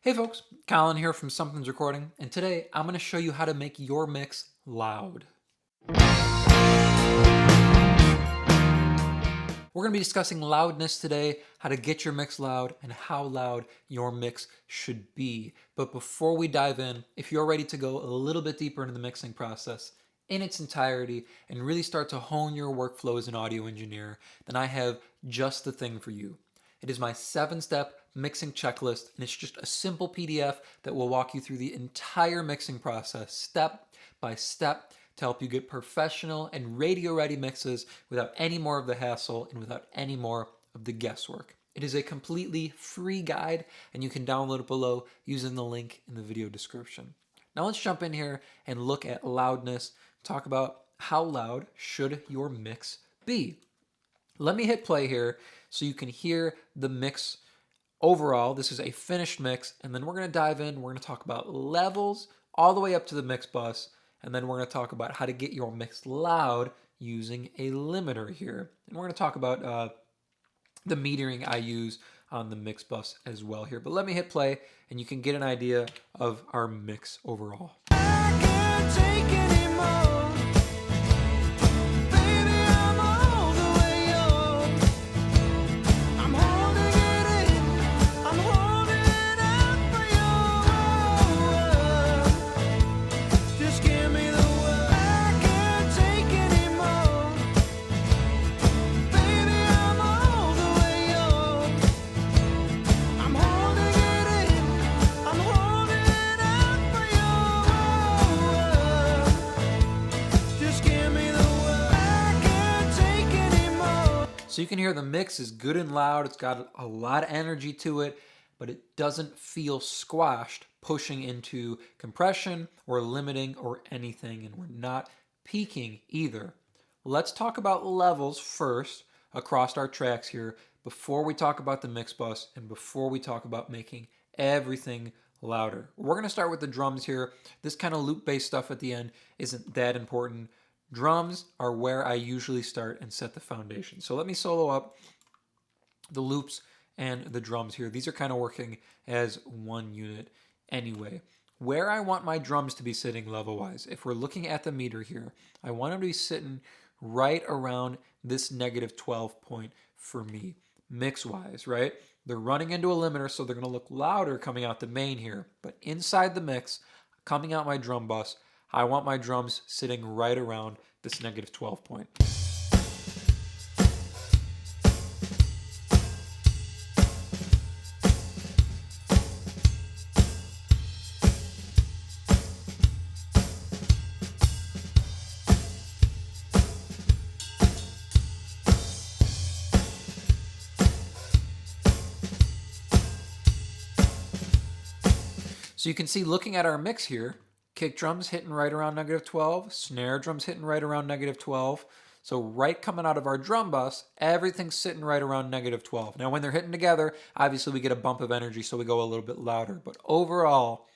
Hey folks, Colin here from Sumthins Recording, and today I'm going to show you how to make your mix loud. We're going to be discussing loudness today, how to get your mix loud, and how loud your mix should be. But before we dive in, if you're ready to go a little bit deeper into the mixing process in its entirety and really start to hone your workflow as an audio engineer, then I have just the thing for you. It is my 7-step mixing checklist, and it's just a simple PDF that will walk you through the entire mixing process, step by step, to help you get professional and radio-ready mixes without any more of the hassle and without any more of the guesswork. It is a completely free guide, and you can download it below using the link in the video description. Now let's jump in here and look at loudness, talk about how loud should your mix be. Let me hit play here so you can hear the mix overall. This is a finished mix, and then we're going to dive in. We're going to talk about levels all the way up to the mix bus, and then we're going to talk about how to get your mix loud using a limiter here. And we're going to talk about the metering I use on the mix bus as well here. But let me hit play, and you can get an idea of our mix overall. I can't take anymore. So you can hear the mix is good and loud. It's got a lot of energy to it, but it doesn't feel squashed, pushing into compression or limiting or anything, and we're not peaking either. Let's talk about levels first across our tracks here before we talk about the mix bus and before we talk about making everything louder. We're going to start with the drums here. This kind of loop-based stuff at the end isn't that important. Drums are where I usually start and set the foundation. So let me solo up the loops and the drums here. These are kind of working as one unit anyway. Where I want my drums to be sitting level-wise, if we're looking at the meter here, I want them to be sitting right around this -12 point for me, mix-wise, right? They're running into a limiter, so they're going to look louder coming out the main here. But inside the mix, coming out my drum bus, I want my drums sitting right around this -12 point. So you can see, looking at our mix here, kick drums hitting right around -12, snare drums hitting right around -12. So right coming out of our drum bus, everything's sitting right around -12. Now when they're hitting together, obviously we get a bump of energy, so we go a little bit louder. But overall,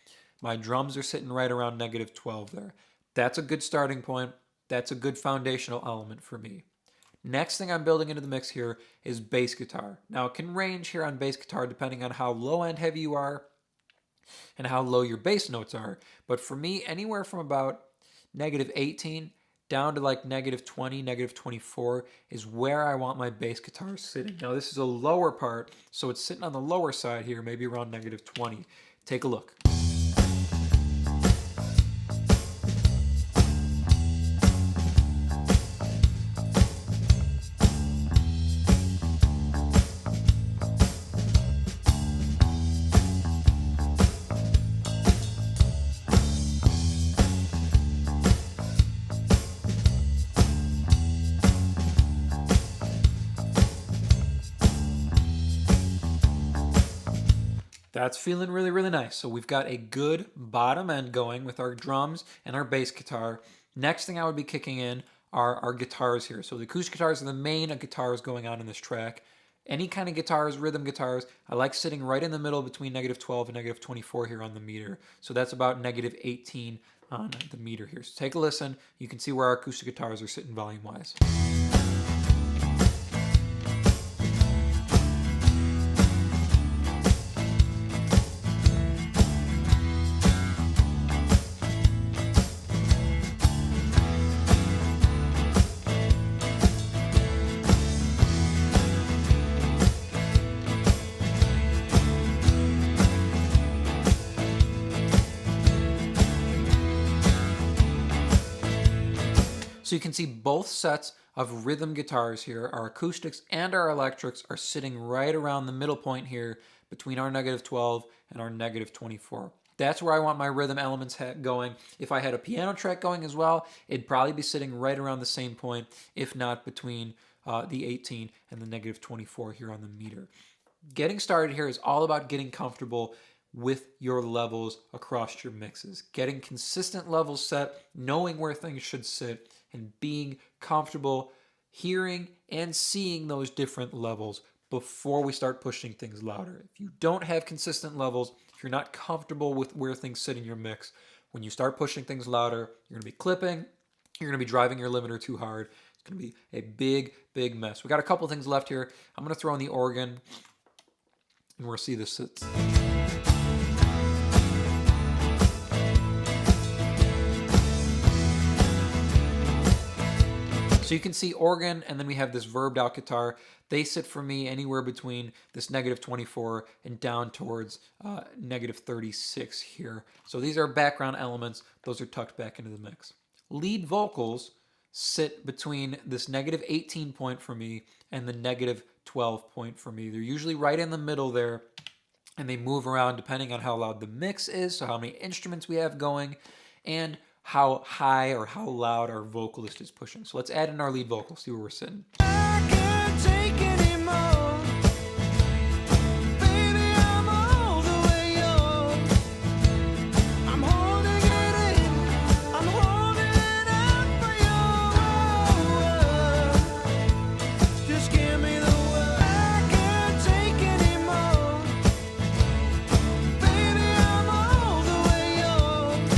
my drums are sitting right around -12 there. That's a good starting point. That's a good foundational element for me. Next thing I'm building into the mix here is bass guitar. Now it can range here on bass guitar depending on how low end heavy you are and how low your bass notes are. But for me, anywhere from about -18 down to like -20, -24 is where I want my bass guitar sitting. Now this is a lower part, so it's sitting on the lower side here, maybe around -20. Take a look. That's feeling really, really nice. So we've got a good bottom end going with our drums and our bass guitar. Next thing I would be kicking in are our guitars here. So the acoustic guitars are the main guitars going on in this track. Any kind of guitars, rhythm guitars, I like sitting right in the middle between -12 and -24 here on the meter. So that's about -18 on the meter here. So take a listen. You can see where our acoustic guitars are sitting volume-wise. So you can see both sets of rhythm guitars here, our acoustics and our electrics, are sitting right around the middle point here between our -12 and our -24. That's where I want my rhythm elements going. If I had a piano track going as well, it'd probably be sitting right around the same point, if not between the 18 and the -24 here on the meter. Getting started here is all about getting comfortable with your levels across your mixes. Getting consistent levels set, knowing where things should sit, and being comfortable hearing and seeing those different levels before we start pushing things louder. If you don't have consistent levels, if you're not comfortable with where things sit in your mix, when you start pushing things louder, you're going to be clipping, you're going to be driving your limiter too hard. It's going to be a big mess. We got a couple things left here. I'm going to throw in the organ, and we'll see this sits. So you can see organ, and then we have this verbed out guitar. They sit for me anywhere between this -24 and down towards -36 here. So these are background elements. Those are tucked back into the mix. Lead vocals sit between this -18 point for me and the -12 point for me. They're usually right in the middle there, and they move around depending on how loud the mix is, so how many instruments we have going, and how high or how loud our vocalist is pushing. So let's add in our lead vocal, see where we're sitting. I can't take anymore. Baby, I'm all the way yours. I'm holding it in. I'm holding it out for you. Just give me the word. I can't take anymore. Baby, I'm all the way yours.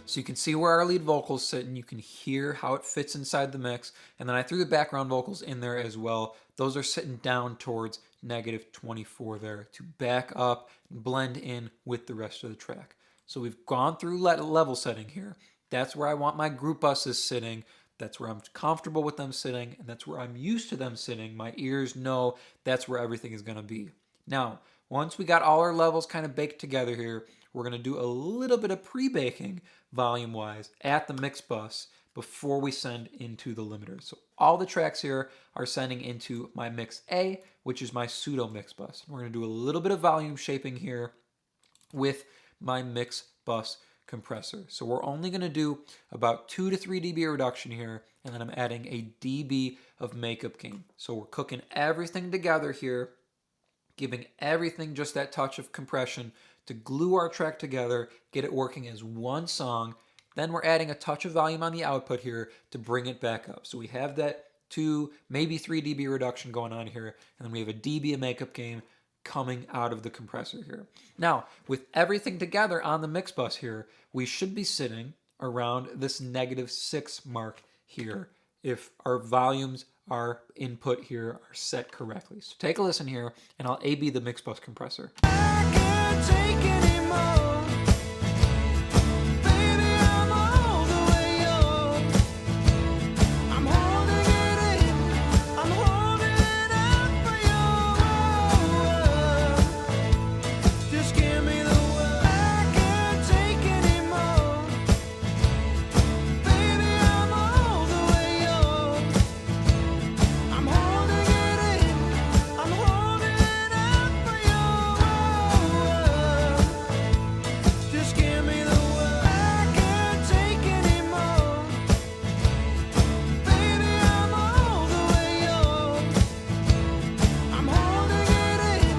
So you can see where our lead vocals sit, and you can hear how it fits inside the mix. And then I threw the background vocals in there as well. Those are sitting down towards -24 there to back up and blend in with the rest of the track. So we've gone through level setting here. That's where I want my group buses sitting. That's where I'm comfortable with them sitting, and that's where I'm used to them sitting. My ears know that's where everything is going to be. Now, once we got all our levels kind of baked together here, we're going to do a little bit of pre-baking volume-wise at the mix bus before we send into the limiter. So all the tracks here are sending into my mix A, which is my pseudo mix bus. We're going to do a little bit of volume shaping here with my mix bus compressor. So we're only going to do about 2 to 3 dB reduction here, and then I'm adding a dB of makeup gain. So we're cooking everything together here, giving everything just that touch of compression to glue our track together, get it working as one song. Then we're adding a touch of volume on the output here to bring it back up. So we have that 2, maybe 3 dB reduction going on here, and then we have a dB of makeup gain coming out of the compressor here. Now, with everything together on the mix bus here, we should be sitting around this -6 mark here if our volumes, our input here are set correctly. So take a listen here, and I'll A/B the mix bus compressor. I can't take anymore. Baby, I'm all the way yours. I'm holding it in. I'm holding it out for you. Just give me the word. I can't take anymore. Baby, I'm all the way yours. I'm holding it in. I'm holding it out for you. Just give me the word. I can't take anymore. Baby, I'm all the way yours. I'm holding it in.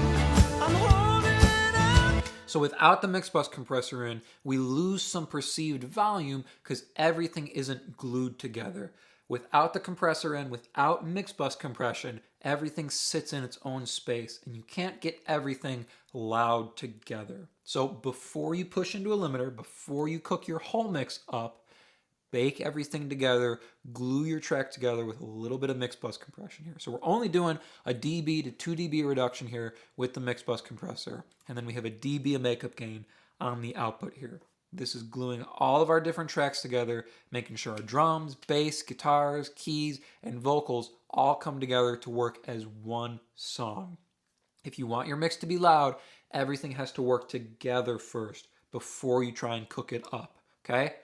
I'm holding it out. So without the mix bus compressor in, we lose some perceived volume because everything isn't glued together. Without the compressor in, without mix bus compression, everything sits in its own space, and you can't get everything loud together. So before you push into a limiter, before you cook your whole mix up, bake everything together, glue your track together with a little bit of mix bus compression here. So we're only doing a dB to 2 dB reduction here with the mix bus compressor, and then we have a dB of makeup gain on the output here. This is gluing all of our different tracks together, making sure our drums, bass, guitars, keys, and vocals all come together to work as one song. If you want your mix to be loud, everything has to work together first before you try and cook it up, okay?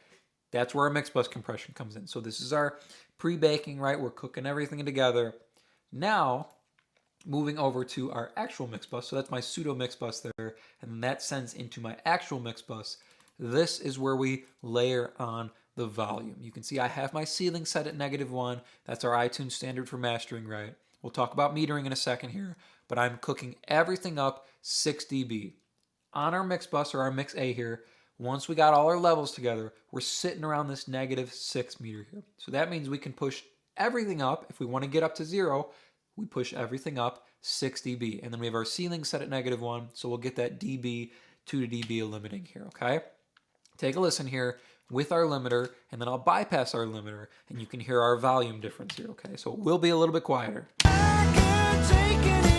That's where our mixbus compression comes in. So this is our pre-baking, right? We're cooking everything together. Now, moving over to our actual mixbus. So that's my pseudo mixbus there, and that sends into my actual mixbus. This is where we layer on the volume. You can see I have my ceiling set at -1. That's our iTunes standard for mastering, right? We'll talk about metering in a second here, but I'm cooking everything up 6 dB. On our mix bus or our mix A here, once we got all our levels together, we're sitting around this -6 meter here. So that means we can push everything up. If we want to get up to 0, we push everything up 6 dB. And then we have our ceiling set at -1, so we'll get that dB, 2 dB limiting here, okay? Take a listen here with our limiter, and then I'll bypass our limiter, and you can hear our volume difference here, okay? So it will be a little bit quieter. I can't take anymore.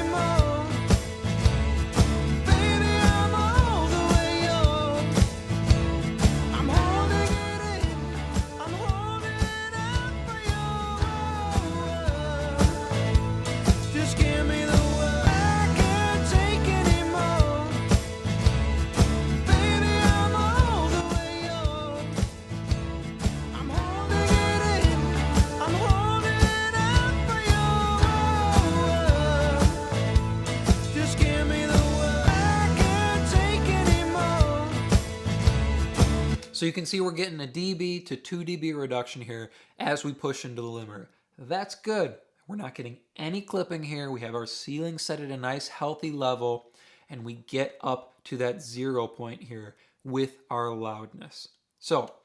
So you can see we're getting a dB to 2 dB reduction here as we push into the limiter. That's good. We're not getting any clipping here. We have our ceiling set at a nice healthy level, and we get up to that 0 point here with our loudness. So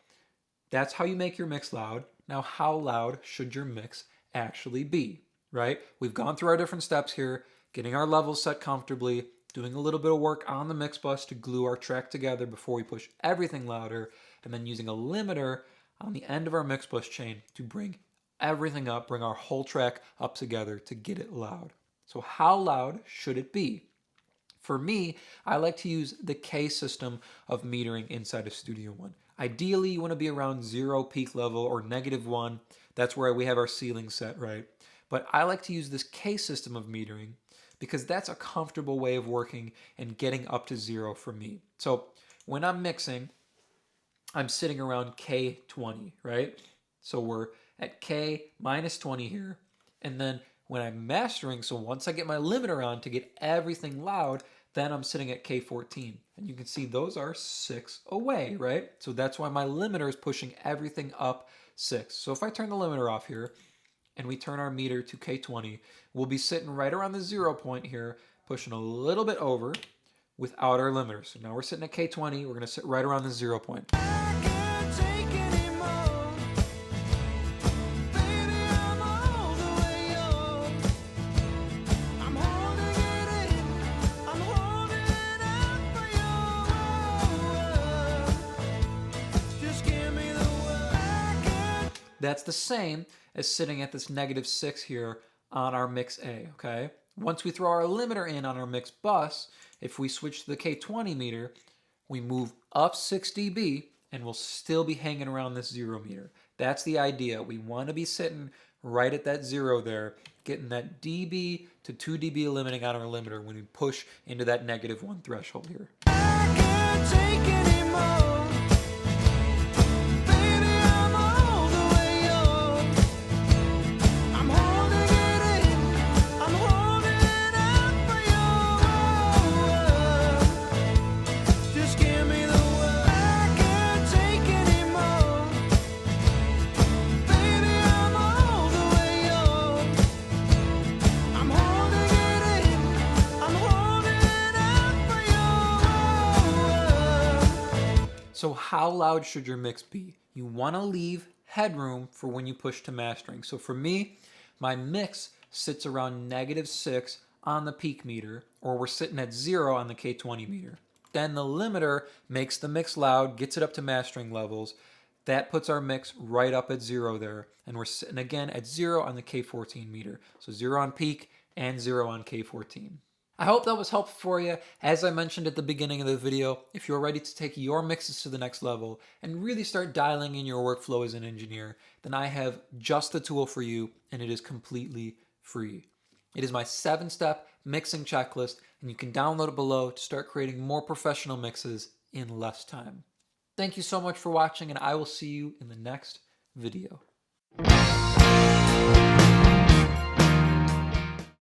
that's how you make your mix loud. Now, how loud should your mix actually be, right? We've gone through our different steps here, getting our levels set comfortably, doing a little bit of work on the mix bus to glue our track together before we push everything louder, and then using a limiter on the end of our mix bus chain to bring everything up, bring our whole track up together to get it loud. So how loud should it be? For me, I like to use the K system of metering inside of Studio One. Ideally, you want to be around 0 peak level or -1. That's where we have our ceiling set, right? But I like to use this K system of metering because that's a comfortable way of working and getting up to 0 for me. So when I'm mixing, I'm sitting around K20, right? So we're at K minus 20 here. And then when I'm mastering, so once I get my limiter on to get everything loud, then I'm sitting at K14. And you can see those are 6 away, right? So that's why my limiter is pushing everything up 6. So if I turn the limiter off here, and we turn our meter to K20, we'll be sitting right around the 0 point here, pushing a little bit over without our limiter. So now we're sitting at K20, we're gonna sit right around the 0 point. That's the same as sitting at this -6 here on our mix A, okay? Once we throw our limiter in on our mix bus, if we switch to the K20 meter, we move up 6 dB and we'll still be hanging around this 0 meter. That's the idea. We want to be sitting right at that 0 there, getting that dB to 2 dB limiting on our limiter when we push into that -1 threshold here. I can't take anymore. So how loud should your mix be? You want to leave headroom for when you push to mastering. So for me, my mix sits around -6 on the peak meter, or we're sitting at 0 on the K20 meter. Then the limiter makes the mix loud, gets it up to mastering levels. That puts our mix right up at 0 there, and we're sitting again at 0 on the K14 meter. So 0 on peak and 0 on K14. I hope that was helpful for you. As I mentioned at the beginning of the video, if you're ready to take your mixes to the next level and really start dialing in your workflow as an engineer, then I have just the tool for you, and it is completely free. It is my 7-step mixing checklist, and you can download it below to start creating more professional mixes in less time. Thank you so much for watching, and I will see you in the next video.